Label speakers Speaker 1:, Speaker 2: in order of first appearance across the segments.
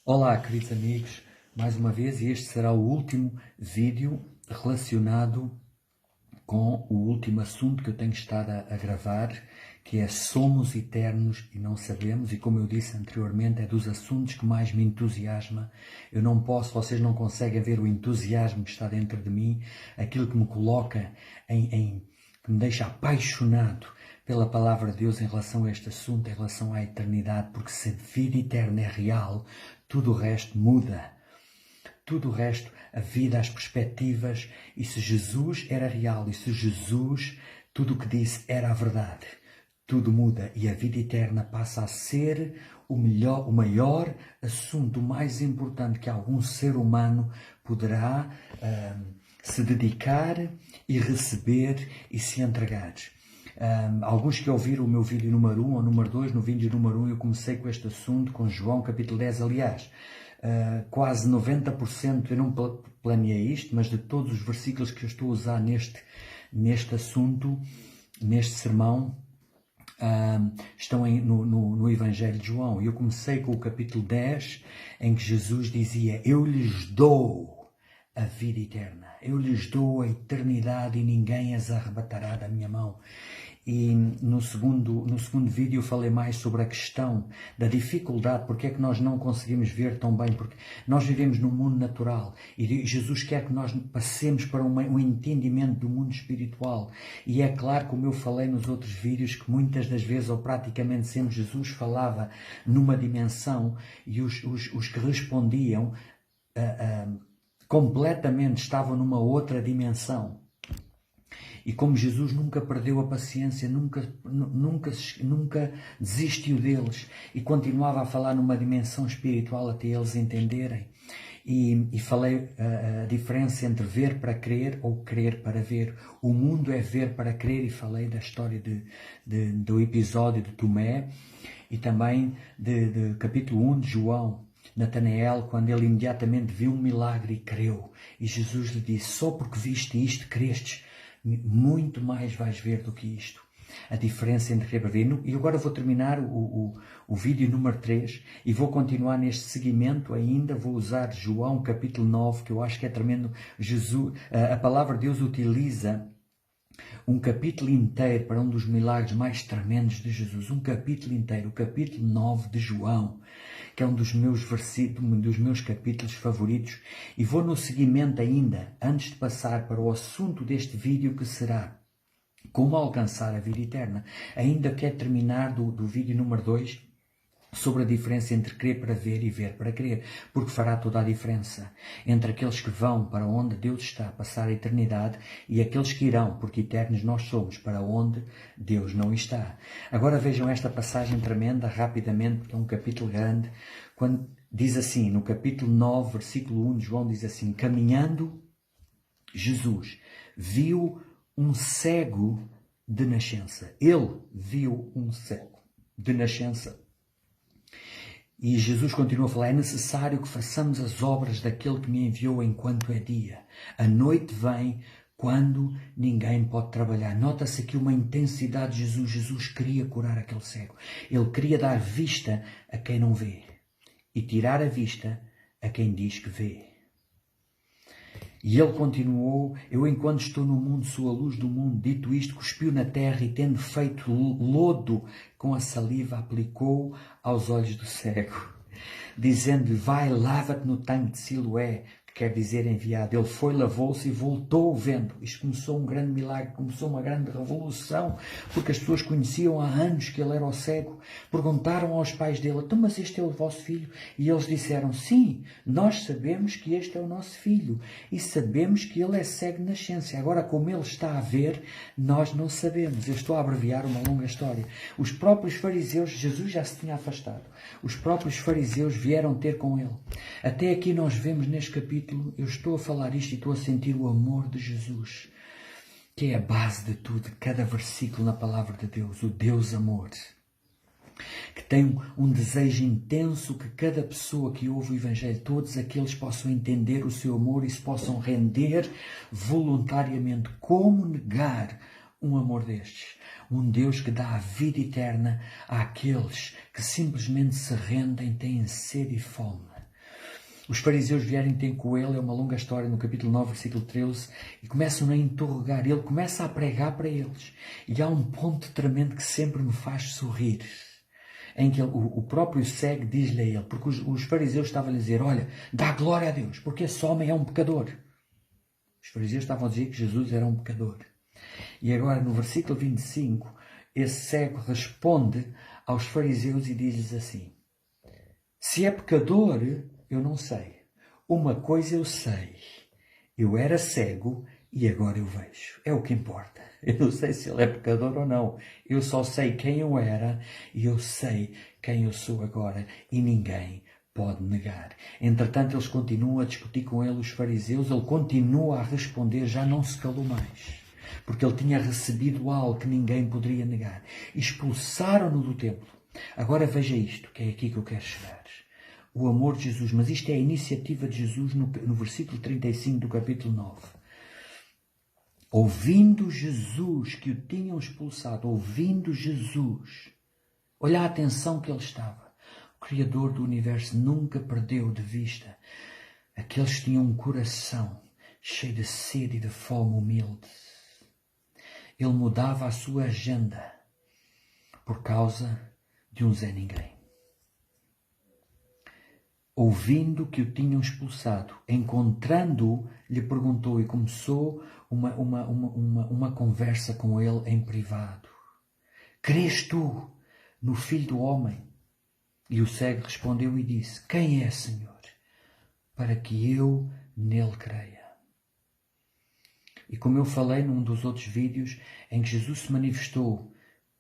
Speaker 1: Olá, queridos amigos, mais uma vez, e este será o último vídeo relacionado com o último assunto que eu tenho estado a gravar, que é Somos Eternos e Não Sabemos, e como eu disse anteriormente, é dos assuntos que mais me entusiasma. Eu não posso, vocês não conseguem ver o entusiasmo que está dentro de mim, aquilo que me coloca que me deixa apaixonado pela palavra de Deus em relação a este assunto, em relação à eternidade, porque se a vida eterna é real, tudo o resto muda. Tudo o resto, a vida, as perspectivas, e se Jesus era real, e se Jesus, tudo o que disse era a verdade, tudo muda e a vida eterna passa a ser o maior assunto, o mais importante que algum ser humano poderá se dedicar e receber e se entregar. Alguns que ouviram o meu vídeo número 1 ou número 2, no vídeo número 1 eu comecei com este assunto, com João capítulo 10, aliás, quase 90%, eu não planeei isto, mas de todos os versículos que eu estou a usar neste assunto, neste sermão, estão no Evangelho de João. Eu comecei com o capítulo 10, em que Jesus dizia: eu lhes dou a vida eterna, eu lhes dou a eternidade e ninguém as arrebatará da minha mão. E no segundo vídeo eu falei mais sobre a questão da dificuldade, porque é que nós não conseguimos ver tão bem, porque nós vivemos num mundo natural e Jesus quer que nós passemos para um entendimento do mundo espiritual. E é claro, como eu falei nos outros vídeos, que muitas das vezes, ou praticamente sempre, Jesus falava numa dimensão e os que respondiam completamente estavam numa outra dimensão. E como Jesus nunca perdeu a paciência, nunca desistiu deles e continuava a falar numa dimensão espiritual até eles entenderem. E falei a diferença entre ver para crer ou crer para ver. O mundo é ver para crer, e falei da história do episódio de Tomé e também de capítulo 1 de João. Natanael, quando ele imediatamente viu um milagre e creu. E Jesus lhe disse: só porque viste isto, crestes, muito mais vais ver do que isto. A diferença entre crer para ver. E agora vou terminar o vídeo número 3 e vou continuar neste seguimento ainda. Vou usar João capítulo 9, que eu acho que é tremendo. A palavra de Deus utiliza um capítulo inteiro para um dos milagres mais tremendos de Jesus. Um capítulo inteiro, o capítulo 9 de João, que é um dos meus capítulos favoritos. E vou no seguimento ainda, antes de passar para o assunto deste vídeo, que será como alcançar a vida eterna. Ainda quero terminar do vídeo número 2, sobre a diferença entre crer para ver e ver para crer, porque fará toda a diferença entre aqueles que vão para onde Deus está a passar a eternidade e aqueles que irão, porque eternos nós somos, para onde Deus não está. Agora vejam esta passagem tremenda, rapidamente, porque é um capítulo grande, quando diz assim, no capítulo 9, versículo 1 de João, diz assim: caminhando, Jesus viu um cego de nascença. Ele viu um cego de nascença. E Jesus continua a falar: é necessário que façamos as obras daquele que me enviou enquanto é dia. A noite vem quando ninguém pode trabalhar. Nota-se aqui uma intensidade de Jesus. Jesus queria curar aquele cego. Ele queria dar vista a quem não vê e tirar a vista a quem diz que vê. E ele continuou: eu, enquanto estou no mundo, sou a luz do mundo. Dito isto, cuspiu na terra e, tendo feito lodo com a saliva, aplicou aos olhos do cego, dizendo-lhe: vai, lava-te no tanque de Siloé, que quer dizer enviado. Ele foi, lavou-se e voltou vendo. Isto começou um grande milagre, começou uma grande revolução, porque as pessoas conheciam há anos que ele era o cego. Perguntaram aos pais dele: então, mas este é o vosso filho? E eles disseram: sim, nós sabemos que este é o nosso filho e sabemos que ele é cego de nascença. Agora, como ele está a ver, nós não sabemos. Eu estou a abreviar uma longa história. Os próprios fariseus, Jesus já se tinha afastado, os próprios fariseus vieram ter com ele. Até aqui nós vemos neste capítulo, eu estou a falar isto e estou a sentir o amor de Jesus, que é a base de tudo, de cada versículo na palavra de Deus, o Deus amor, que tem um desejo intenso que cada pessoa que ouve o Evangelho, todos aqueles possam entender o seu amor e se possam render voluntariamente. Como negar um amor destes? Um Deus que dá a vida eterna àqueles que simplesmente se rendem, têm sede e fome. Os fariseus vierem ter com ele, é uma longa história, no capítulo 9, versículo 13, e começam a interrogar. Ele começa a pregar para eles. E há um ponto tremendo que sempre me faz sorrir, em que o próprio cego diz-lhe a ele, porque os fariseus estavam a dizer, olha, dá glória a Deus, porque esse homem é um pecador. Os fariseus estavam a dizer que Jesus era um pecador. E agora, no versículo 25, esse cego responde aos fariseus e diz-lhes assim, se é pecador, eu não sei. Uma coisa eu sei, eu era cego e agora eu vejo. É o que importa. Eu não sei se ele é pecador ou não. Eu só sei quem eu era e eu sei quem eu sou agora e ninguém pode negar. Entretanto, eles continuam a discutir com ele, os fariseus. Ele continua a responder, já não se calou mais. Porque ele tinha recebido algo que ninguém poderia negar. Expulsaram-no do templo. Agora veja isto, que é aqui que eu quero chegar. O amor de Jesus. Mas isto é a iniciativa de Jesus no versículo 35 do capítulo 9. Ouvindo Jesus que o tinham expulsado, ouvindo Jesus, olha a atenção que ele estava. O Criador do Universo nunca perdeu de vista aqueles que tinham um coração cheio de sede e de fome humilde. Ele mudava a sua agenda por causa de um Zé Ninguém. Ouvindo que o tinham expulsado, encontrando-o, lhe perguntou e começou uma conversa com ele em privado. Crês tu no Filho do Homem? E o cego respondeu e disse, quem é, Senhor, para que eu nele creia? E como eu falei num dos outros vídeos em que Jesus se manifestou,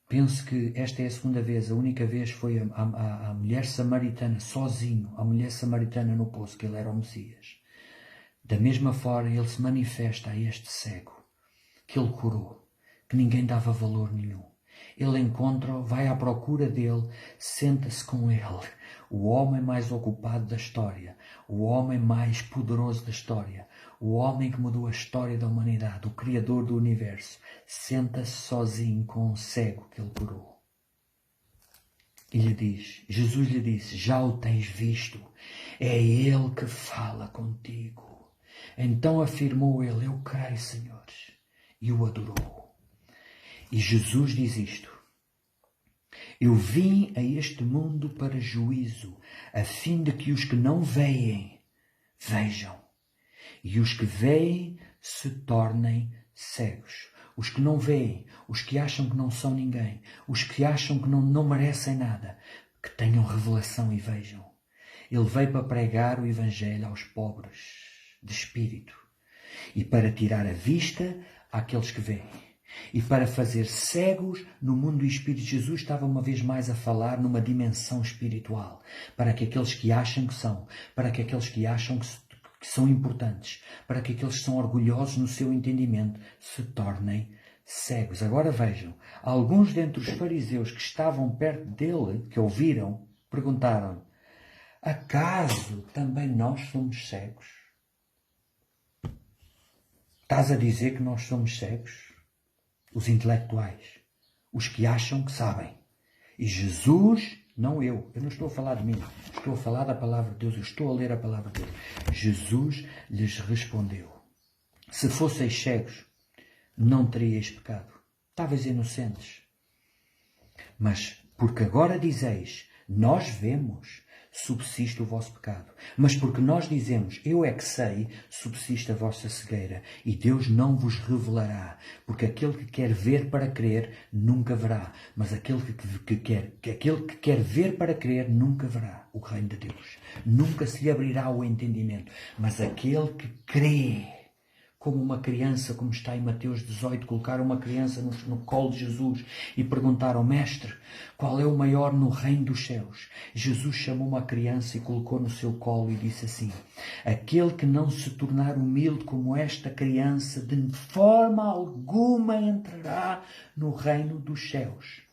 Speaker 1: penso que esta é a segunda vez, a única vez foi a mulher samaritana, sozinho, a mulher samaritana no poço, que ele era o Messias. Da mesma forma, ele se manifesta a este cego, que ele curou, que ninguém dava valor nenhum. Ele encontra-o, vai à procura dele, senta-se com ele, o homem mais ocupado da história, o homem mais poderoso da história, o homem que mudou a história da humanidade, o Criador do Universo, senta-se sozinho com um cego que ele curou. E Jesus lhe disse, já o tens visto, é ele que fala contigo. Então afirmou ele, eu creio, Senhor, e o adorou. E Jesus diz isto, eu vim a este mundo para juízo, a fim de que os que não veem, vejam, e os que veem se tornem cegos. Os que não veem, os que acham que não são ninguém, os que acham que não merecem nada, que tenham revelação e vejam. Ele veio para pregar o Evangelho aos pobres de espírito e para tirar a vista àqueles que veem. E para fazer cegos no mundo do Espírito. Jesus estava uma vez mais a falar numa dimensão espiritual, para que aqueles que acham que são, para que aqueles que acham que são importantes, para que aqueles que são orgulhosos no seu entendimento se tornem cegos. Agora vejam, alguns dentre os fariseus que estavam perto dele, que ouviram, perguntaram, acaso também nós somos cegos? Estás a dizer que nós somos cegos? Os intelectuais, os que acham que sabem. E Jesus, não eu não estou a falar de mim, estou a falar da palavra de Deus, eu estou a ler a palavra de Deus. Jesus lhes respondeu, se fosseis cegos, não teríeis pecado. Estavais inocentes. Mas porque agora dizeis, nós vemos, subsiste o vosso pecado. Mas porque nós dizemos, eu é que sei, subsiste a vossa cegueira. E Deus não vos revelará. Porque aquele que quer ver para crer, nunca verá. Mas aquele que quer ver para crer, nunca verá o reino de Deus. Nunca se lhe abrirá o entendimento. Mas aquele que crê, como uma criança, como está em Mateus 18, colocaram uma criança no colo de Jesus e perguntaram, mestre, qual é o maior no reino dos céus? Jesus chamou uma criança e colocou no seu colo e disse assim, aquele que não se tornar humilde como esta criança, de forma alguma entrará no reino dos céus.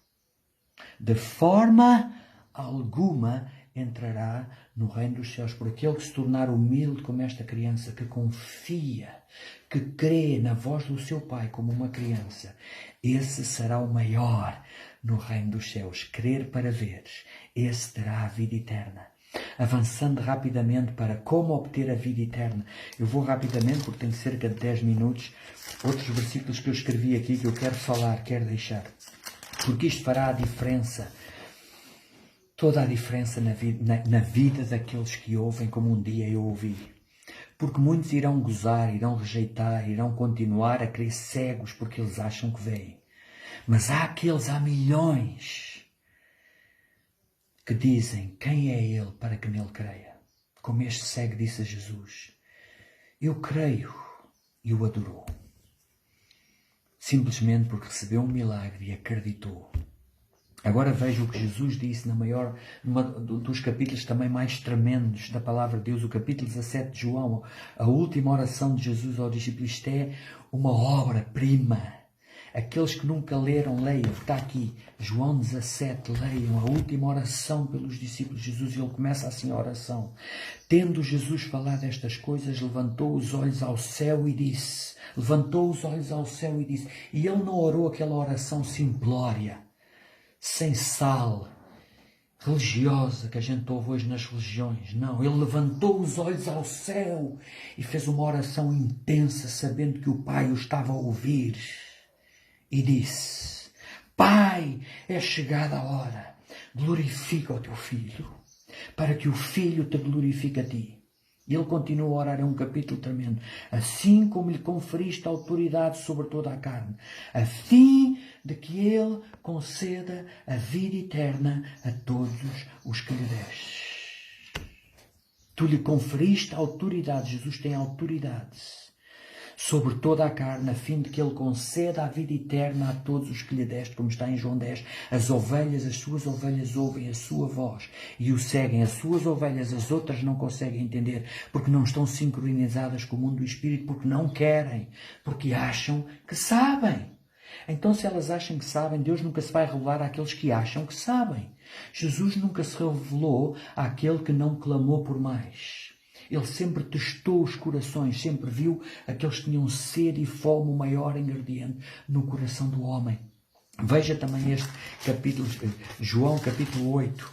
Speaker 1: De forma alguma entrará no reino dos céus. Por aquele que se tornar humilde como esta criança, que confia, que crê na voz do seu Pai como uma criança, esse será o maior no reino dos céus. Crer para ver, esse terá a vida eterna. avançando rapidamente para como obter a vida eterna. Eu vou rapidamente porque tenho cerca de 10 minutos. Outros versículos que eu escrevi aqui que eu quero falar, quero deixar. Porque isto fará a diferença. Toda a diferença na vida daqueles que ouvem como um dia eu ouvi. Porque muitos irão gozar, irão rejeitar, irão continuar a crer cegos porque eles acham que veem. Mas há milhões que dizem quem é ele para que nele creia. Como este cego disse a Jesus, eu creio, e o adorou. Simplesmente porque recebeu um milagre e acreditou. Agora veja o que Jesus disse numa dos capítulos também mais tremendos da palavra de Deus, o capítulo 17 de João, a última oração de Jesus ao discípulo. Isto é uma obra-prima. Aqueles que nunca leram, leiam. Está aqui, João 17, leiam a última oração pelos discípulos de Jesus. E ele começa assim a oração. Tendo Jesus falado estas coisas, levantou os olhos ao céu e disse. E ele não orou aquela oração simplória, sem sal, religiosa, que a gente ouve hoje nas religiões. Não, ele levantou os olhos ao céu e fez uma oração intensa, sabendo que o Pai o estava a ouvir. E disse, Pai, é chegada a hora, glorifica o teu Filho, para que o Filho te glorifique a ti. E ele continua a orar, é um capítulo tremendo. Assim como lhe conferiste autoridade sobre toda a carne, a fim de que ele conceda a vida eterna a todos os que lhe deste. Tu lhe conferiste autoridade, Jesus tem autoridade sobre toda a carne, a fim de que ele conceda a vida eterna a todos os que lhe deste, como está em João 10. As suas ovelhas ouvem a sua voz e o seguem. As suas ovelhas, as outras não conseguem entender, porque não estão sincronizadas com o mundo do Espírito, porque não querem, porque acham que sabem. Então, se elas acham que sabem, Deus nunca se vai revelar àqueles que acham que sabem. Jesus nunca se revelou àquele que não clamou por mais. Ele sempre testou os corações, sempre viu aqueles que tinham sede e fome, o maior ingrediente no coração do homem. Veja também este capítulo, João capítulo 8.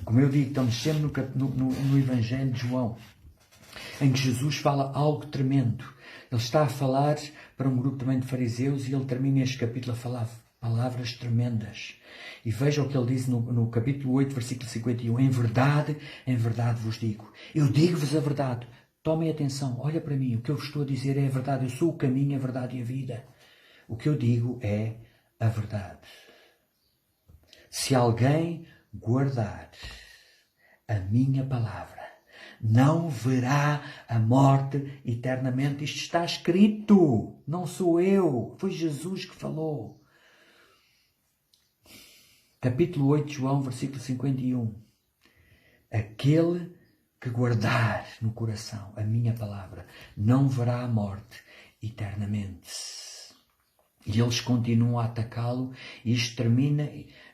Speaker 1: Como eu digo, estamos sempre no Evangelho de João, em que Jesus fala algo tremendo. Ele está a falar para um grupo também de fariseus e ele termina este capítulo a falar palavras tremendas. E veja o que ele diz no capítulo 8, versículo 51. Em verdade vos digo. Eu digo-vos a verdade. Tomem atenção, olha para mim. O que eu vos estou a dizer é a verdade. Eu sou o caminho, a verdade e a vida. O que eu digo é a verdade. Se alguém guardar a minha palavra, não verá a morte eternamente. Isto está escrito. Não sou eu. Foi Jesus que falou. Capítulo 8 de João, versículo 51. Aquele que guardar no coração a minha palavra não verá a morte eternamente. E eles continuam a atacá-lo e isto termina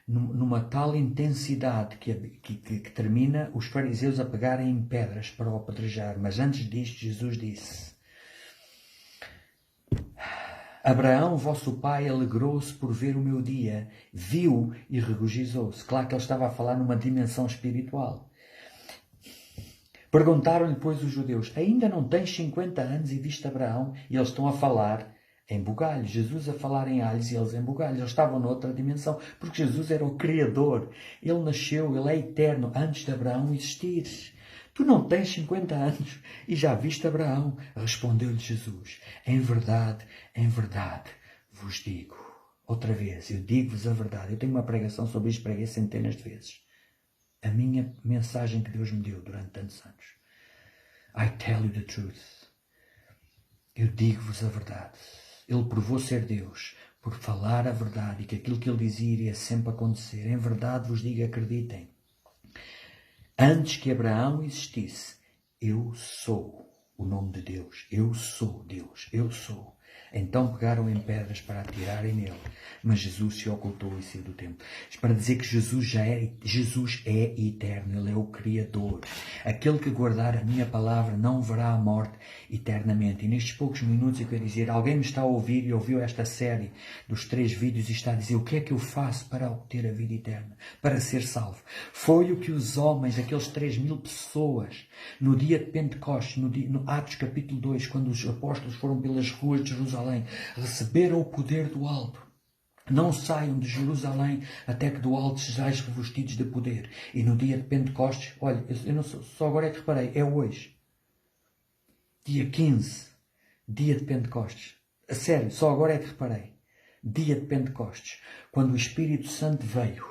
Speaker 1: numa tal intensidade que termina os fariseus a pegarem em pedras para o apedrejar. Mas antes disto Jesus disse, Abraão, vosso pai, alegrou-se por ver o meu dia, viu e regozijou-se. Claro que ele estava a falar numa dimensão espiritual. Perguntaram-lhe, pois, os judeus, ainda não tens 50 anos e viste Abraão? E eles estão a falar em bugalhos. Jesus a falar em alhos e eles em bugalhos. Eles estavam noutra dimensão, porque Jesus era o Criador. Ele nasceu, ele é eterno, antes de Abraão existir. Tu não tens 50 anos e já viste Abraão? Respondeu-lhe Jesus, em verdade vos digo. Outra vez, eu digo-vos a verdade. Eu tenho uma pregação sobre isto, preguei centenas de vezes. A minha mensagem que Deus me deu durante tantos anos. I tell you the truth. Eu digo-vos a verdade. Ele provou ser Deus por falar a verdade e que aquilo que ele dizia iria sempre acontecer. Em verdade vos digo, acreditem. Antes que Abraão existisse, eu sou o nome de Deus. Eu sou Deus. Eu sou. Então pegaram em pedras para atirarem nele, mas Jesus se ocultou e saiu do templo. Isto para dizer que Jesus é eterno, Ele é o Criador. Aquele que guardar a minha palavra não verá a morte eternamente. E nestes poucos minutos eu quero dizer, alguém me está a ouvir e ouviu esta série dos 3 vídeos e está a dizer, o que é que eu faço para obter a vida eterna, para ser salvo? Foi o que os homens, aqueles 3.000 pessoas, no dia de Pentecostes, no Atos capítulo 2, quando os apóstolos foram pelas ruas de Jerusalém, receberam o poder do alto. Não saiam de Jerusalém até que do alto sejais revestidos de poder. E no dia de Pentecostes, olha, eu não só agora é que reparei, é hoje. Dia 15, dia de Pentecostes. A sério, só agora é que reparei. Dia de Pentecostes, quando o Espírito Santo veio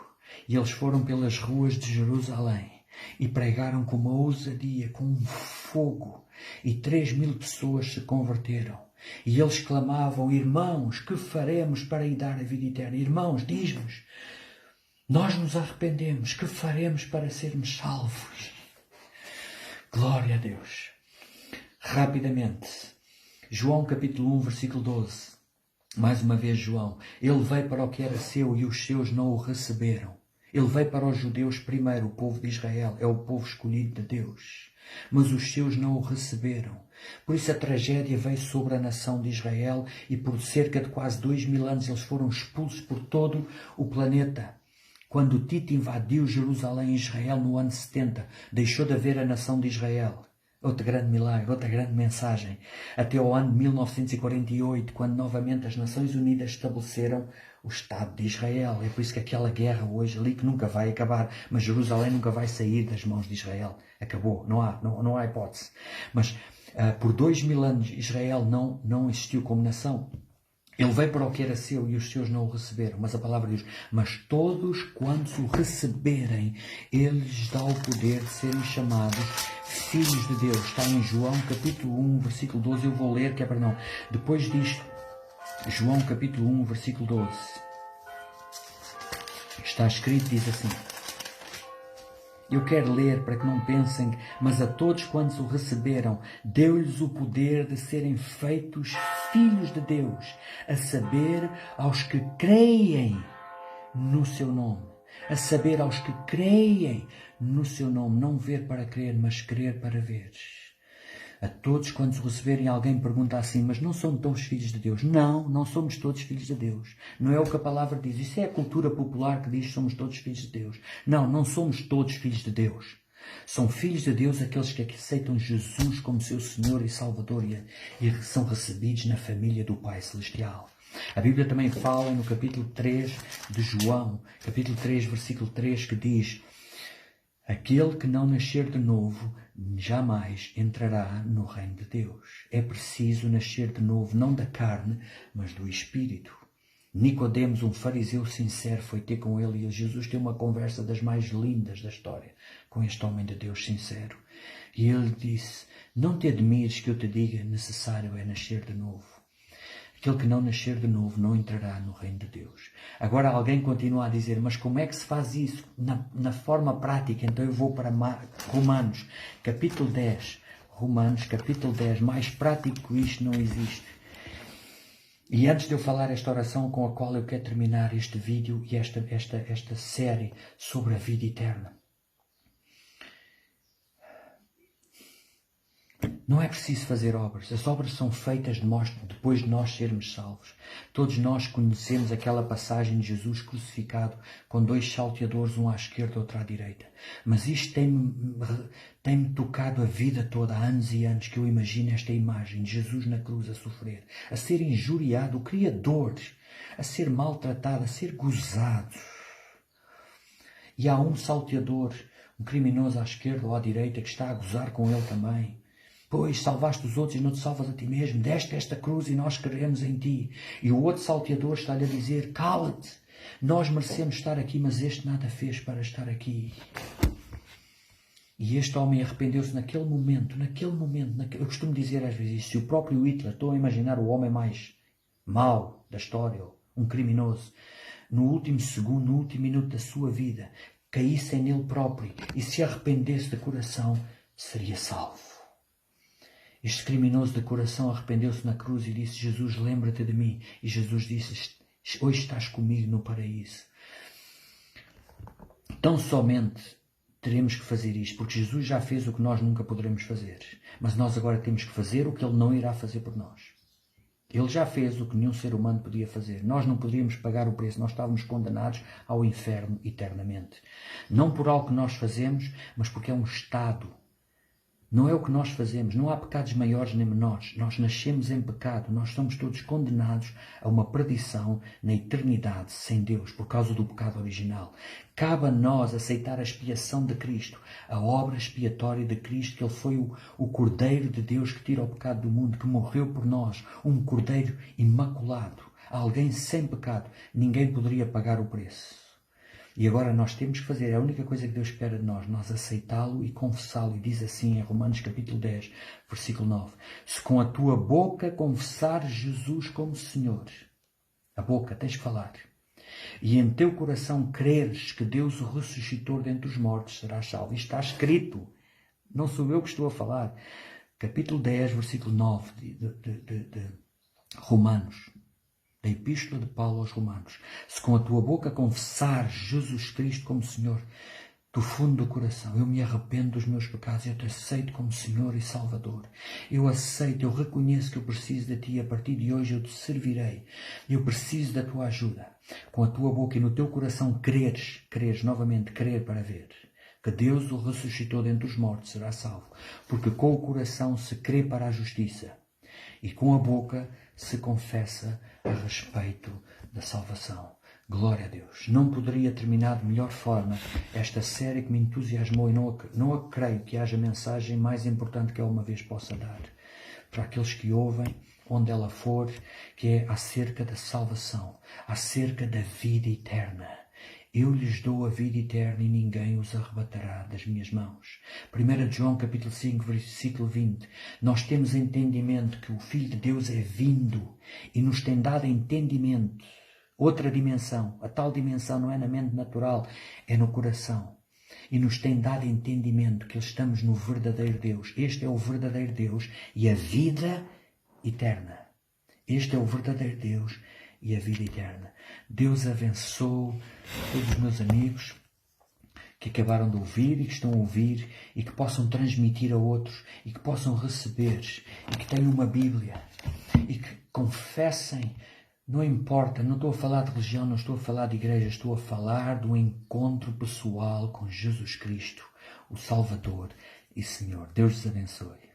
Speaker 1: e eles foram pelas ruas de Jerusalém e pregaram com uma ousadia, com um fogo, e 3.000 pessoas se converteram. E eles clamavam, irmãos, que faremos para lhe dar a vida eterna? Irmãos, diz-nos, nós nos arrependemos, que faremos para sermos salvos? Glória a Deus. Rapidamente, João capítulo 1, versículo 12. Mais uma vez João, ele veio para o que era seu e os seus não o receberam. Ele veio para os judeus primeiro, o povo de Israel, é o povo escolhido de Deus. Mas os seus não o receberam. Por isso a tragédia veio sobre a nação de Israel e por cerca de quase 2.000 anos eles foram expulsos por todo o planeta. Quando Tito invadiu Jerusalém e Israel no ano 70, deixou de haver a nação de Israel. Outro grande milagre, outra grande mensagem. Até ao ano de 1948, quando novamente as Nações Unidas estabeleceram o Estado de Israel. É por isso que aquela guerra hoje ali, que nunca vai acabar, mas Jerusalém nunca vai sair das mãos de Israel. Acabou, não há hipótese. Mas por 2.000 anos Israel não existiu como nação. Ele veio para o que era seu e os seus não o receberam. Mas a palavra diz, mas todos quantos o receberem, ele lhes dá o poder de serem chamados filhos de Deus. Está em João capítulo 1, versículo 12. Eu vou ler, que é para não. Depois disto, João capítulo 1, versículo 12. Está escrito, diz assim. Eu quero ler para que não pensem, mas a todos quantos o receberam, deu-lhes o poder de serem feitos filhos de Deus, a saber, aos que creem no seu nome. A saber, aos que creem no seu nome. Não ver para crer, mas crer para ver. A todos quantos receberem, alguém pergunta assim, mas não somos todos filhos de Deus? Não somos todos filhos de Deus. Não é o que a palavra diz. Isso é a cultura popular que diz que somos todos filhos de Deus. Não somos todos filhos de Deus. São filhos de Deus aqueles que aceitam Jesus como seu Senhor e Salvador e são recebidos na família do Pai Celestial. A Bíblia também fala no capítulo 3 de João, capítulo 3, versículo 3, que diz: aquele que não nascer de novo jamais entrará no reino de Deus. É preciso nascer de novo, não da carne, mas do Espírito. Nicodemos, um fariseu sincero, foi ter com ele e Jesus tem uma conversa das mais lindas da história com este homem de Deus sincero. E ele disse, não te admires que eu te diga, necessário é nascer de novo. Aquele que não nascer de novo não entrará no reino de Deus. Agora alguém continua a dizer, mas como é que se faz isso na forma prática? Então eu vou para Romanos, capítulo 10. Romanos, capítulo 10. Mais prático que isto não existe. E antes de eu falar esta oração com a qual eu quero terminar este vídeo e esta série sobre a vida eterna. Não é preciso fazer obras. As obras são feitas depois de nós sermos salvos. Todos nós conhecemos aquela passagem de Jesus crucificado com 2 salteadores, um à esquerda e outro à direita. Mas isto tem-me tocado a vida toda, há anos e anos, que eu imagino esta imagem de Jesus na cruz a sofrer, a ser injuriado, o Criador, a ser maltratado, a ser gozado. E há um salteador, um criminoso à esquerda ou à direita, que está a gozar com ele também. Pois salvaste os outros e não te salvas a ti mesmo. Deste esta cruz e nós queremos em ti. E o outro salteador está-lhe a dizer, cala-te, nós merecemos estar aqui, mas este nada fez para estar aqui. E este homem arrependeu-se naquele momento. Eu costumo dizer às vezes, se o próprio Hitler, estou a imaginar o homem mais mau da história, um criminoso, no último segundo, no último minuto da sua vida, caísse nele próprio e se arrependesse de coração, seria salvo. Este criminoso de coração arrependeu-se na cruz e disse: Jesus, lembra-te de mim. E Jesus disse: hoje estás comigo no paraíso. Tão somente teremos que fazer isto, porque Jesus já fez o que nós nunca poderemos fazer. Mas nós agora temos que fazer o que Ele não irá fazer por nós. Ele já fez o que nenhum ser humano podia fazer. Nós não poderíamos pagar o preço. Nós estávamos condenados ao inferno eternamente. Não por algo que nós fazemos, mas porque é um estado. Não é o que nós fazemos. Não há pecados maiores nem menores. Nós nascemos em pecado. Nós somos todos condenados a uma perdição na eternidade sem Deus, por causa do pecado original. Cabe a nós aceitar a expiação de Cristo, a obra expiatória de Cristo, que Ele foi o Cordeiro de Deus que tira o pecado do mundo, que morreu por nós, um Cordeiro imaculado, alguém sem pecado. Ninguém poderia pagar o preço. E agora nós temos que fazer, é a única coisa que Deus espera de nós aceitá-lo e confessá-lo. E diz assim em Romanos capítulo 10, versículo 9. Se com a tua boca confessares Jesus como Senhor, a boca, tens que falar, e em teu coração creres que Deus o ressuscitou dentre os mortos, serás salvo. Isto está escrito, não sou eu que estou a falar. Capítulo 10, versículo 9 de Romanos. A Epístola de Paulo aos Romanos. Se com a tua boca confessares Jesus Cristo como Senhor, do fundo do coração, eu me arrependo dos meus pecados, eu te aceito como Senhor e Salvador. Eu aceito, eu reconheço que eu preciso de ti e a partir de hoje eu te servirei. Eu preciso da tua ajuda. Com a tua boca e no teu coração creres novamente, crer para ver, que Deus o ressuscitou dentre os mortos, será salvo. Porque com o coração se crê para a justiça e com a boca se confessa a respeito da salvação. Glória a Deus. Não poderia terminar de melhor forma esta série que me entusiasmou e não creio que haja mensagem mais importante que eu uma vez possa dar para aqueles que ouvem, onde ela for, que é acerca da salvação, acerca da vida eterna. Eu lhes dou a vida eterna e ninguém os arrebatará das minhas mãos. 1 João capítulo 5, versículo 20. Nós temos entendimento que o Filho de Deus é vindo e nos tem dado entendimento. Outra dimensão. A tal dimensão não é na mente natural, é no coração. E nos tem dado entendimento que estamos no verdadeiro Deus. Este é o verdadeiro Deus e a vida eterna. Este é o verdadeiro Deus e a vida eterna. Deus abençoe todos os meus amigos que acabaram de ouvir e que estão a ouvir e que possam transmitir a outros e que possam receber e que tenham uma Bíblia e que confessem. Não importa, não estou a falar de religião, não estou a falar de igreja, estou a falar do encontro pessoal com Jesus Cristo, o Salvador e Senhor. Deus os abençoe.